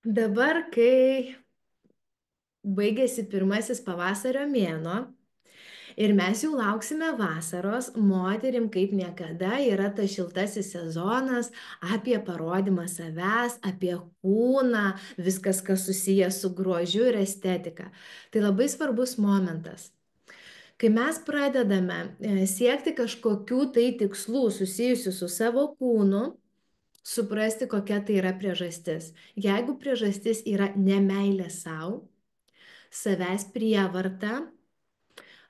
Dabar, kai baigėsi pirmasis pavasario mėnuo ir mes jau lauksime vasaros, moterim kaip niekada yra tas šiltasis sezonas apie parodymą savęs, apie kūną, viskas, kas susijęs su grožiu ir estetika. Tai labai svarbus momentas. Kai mes pradedame siekti kažkokių tai tikslų susijusių su savo kūnu, suprasti, kokia tai yra priežastis. Jeigu priežastis yra nemailė savo, savęs prievarta,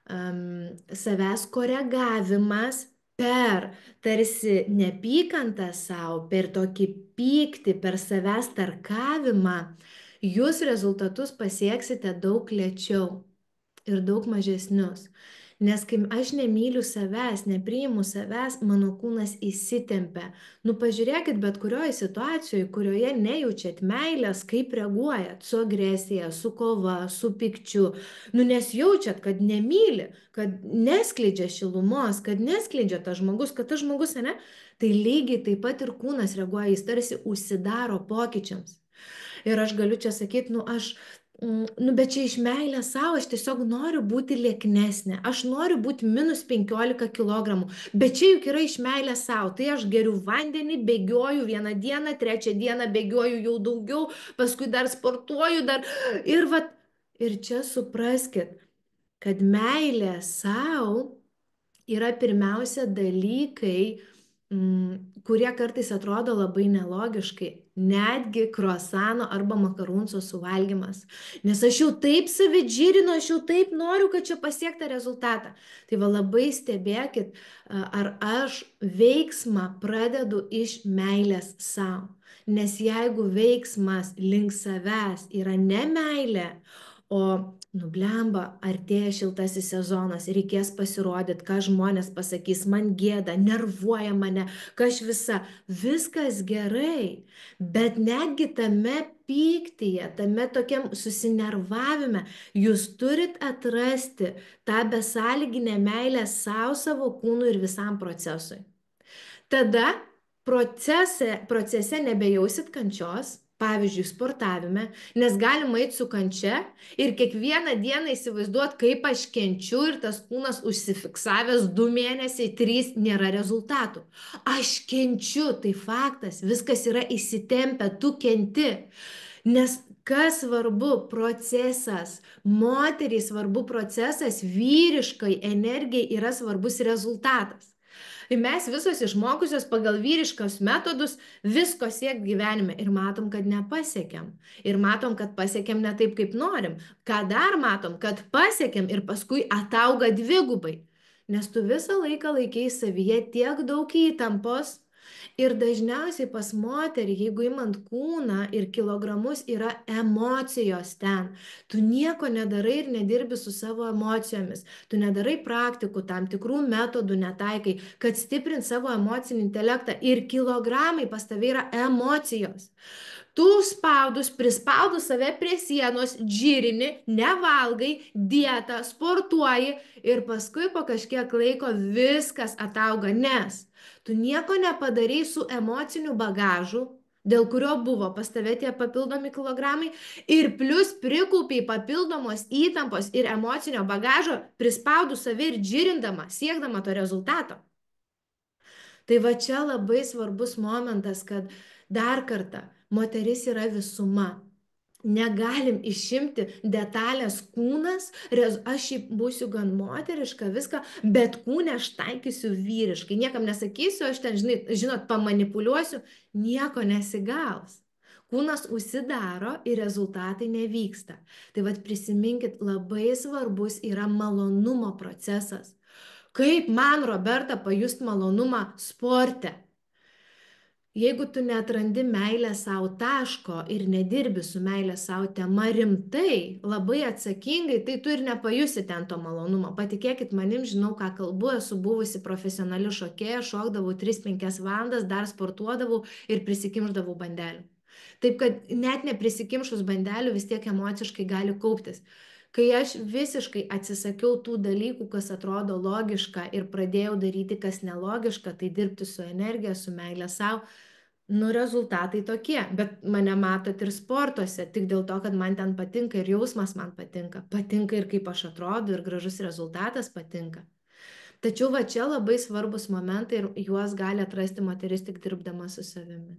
savęs koregavimas per tarsi neapykantą savo, per tokį pyktį, per savęs tarkavimą, jūs rezultatus pasieksite daug lėčiau ir daug mažesnius. Nes kai aš nemyliu savęs, nepriimu savęs, mano kūnas įsitempia. Nu, pažiūrėkit, bet kurioje situacijoje, kurioje nejaučiat meilės, kaip reaguojat su agresija, su kova, su pykčiu. Nu, nes jaučiat, kad nemyli, kad neskleidžia šilumos, kad neskleidžia tas žmogus, kad tas žmogus, ne, tai lygiai taip pat ir kūnas reaguoja, jis tarsi užsidaro pokyčiams. Ir aš galiu čia sakyti, nu, bet čia iš meilės savo, aš tiesiog noriu būti lieknesnė, aš noriu būti -15 kg, bet čia juk yra iš meilės savo, tai aš geriu vandenį, bėgioju vieną dieną, trečią dieną bėgioju jau daugiau, paskui dar sportuoju, ir čia supraskit, kad meilė savo yra pirmiausia dalykai, kurie kartais atrodo labai nelogiškai, netgi kruasano arba makarūnso suvalgymas. Nes aš jau taip save džirinu, aš jau taip noriu, kad čia pasiekta rezultatą. Tai va labai stebėkit, ar aš veiksmą pradedu iš meilės savo. Nes jeigu veiksmas link savęs yra ne meilė, o nublemba, artėja šiltasis sezonas, reikės pasirodyti, ką žmonės pasakys, man gėda, nervuoja mane, kaž viskas gerai, bet netgi tame pyktyje, tame tokiam susinervavime, jūs turit atrasti tą besąlyginę meilę savo, savo kūnui ir visam procesui. Tada procese nebejausit kančios, pavyzdžiui, sportavime, nes galima eiti su kančia ir kiekvieną dieną įsivaizduot, kaip aš kenčiu ir tas kūnas užsifiksavęs 2 mėnesiai, 3 nėra rezultatų. Aš kenčiu, tai faktas, viskas yra įsitempę, tu kenti. Nes kas svarbu procesas, moteriai svarbu procesas, vyriškai energijai yra svarbus rezultatas. Ir mes visos išmokusios pagal vyriškos metodus visko siekti gyvenime ir matom, kad nepasiekėm. Ir matom, kad pasiekėm ne taip, kaip norim. Ką dar matom, kad pasiekėm ir paskui atauga dvigubai. Nes tu visą laiką laikei savyje tiek daug įtampos. Ir dažniausiai pas moterį, jeigu imant kūną ir kilogramus, yra emocijos ten. Tu nieko nedarai ir nedirbi su savo emocijomis. Tu nedarai praktikų, tam tikrų metodų netaikai, kad stiprint savo emocinį intelektą. Ir kilogramai pas tave yra emocijos. Tu prispaudus save prie sienos, džirini, nevalgai, dietą, sportuoji ir paskui po kažkiek laiko viskas atauga, nes tu nieko nepadarei su emociniu bagažu, dėl kurio buvo pas tave tie papildomi kilogramai ir plus prikaupiai papildomos įtampos ir emocinio bagažo, prispaudus save ir džirindama, siekdama to rezultato. Tai va čia labai svarbus momentas, kad dar kartą moteris yra visuma. Negalim išimti detalės kūnas, aš būsiu gan moteriška, viską, bet kūne aš taikysiu vyriškai. Niekam nesakysiu, aš ten, žinot, pamanipuliuosiu, nieko nesigaus. Kūnas užsidaro ir rezultatai nevyksta. Tai vad prisiminkit, labai svarbus yra malonumo procesas. Kaip man, Roberta, pajust malonumą sporte? Jeigu tu neatrandi meilę savo taško ir nedirbi su meilė savo tema rimtai, labai atsakingai, tai tu ir nepajusi ten to malonumo. Patikėkit manim, žinau, ką kalbu, esu buvusi profesionali šokėja, šokdavau 3-5 valandas, dar sportuodavau ir prisikimšdavau bandelių. Taip, kad net neprisikimšus bandelių vis tiek emociškai gali kauptis. Kai aš visiškai atsisakiau tų dalykų, kas atrodo logiška ir pradėjau daryti, kas nelogiška, tai dirbti su energija, su meilė savo, Nu, rezultatai tokie, bet mane matot ir sportuose, tik dėl to, kad man ten patinka ir jausmas man patinka. Patinka ir kaip aš atrodo, ir gražus rezultatas patinka. Tačiau va čia labai svarbus momentai ir juos gali atrasti moteris tik dirbdama su savimi.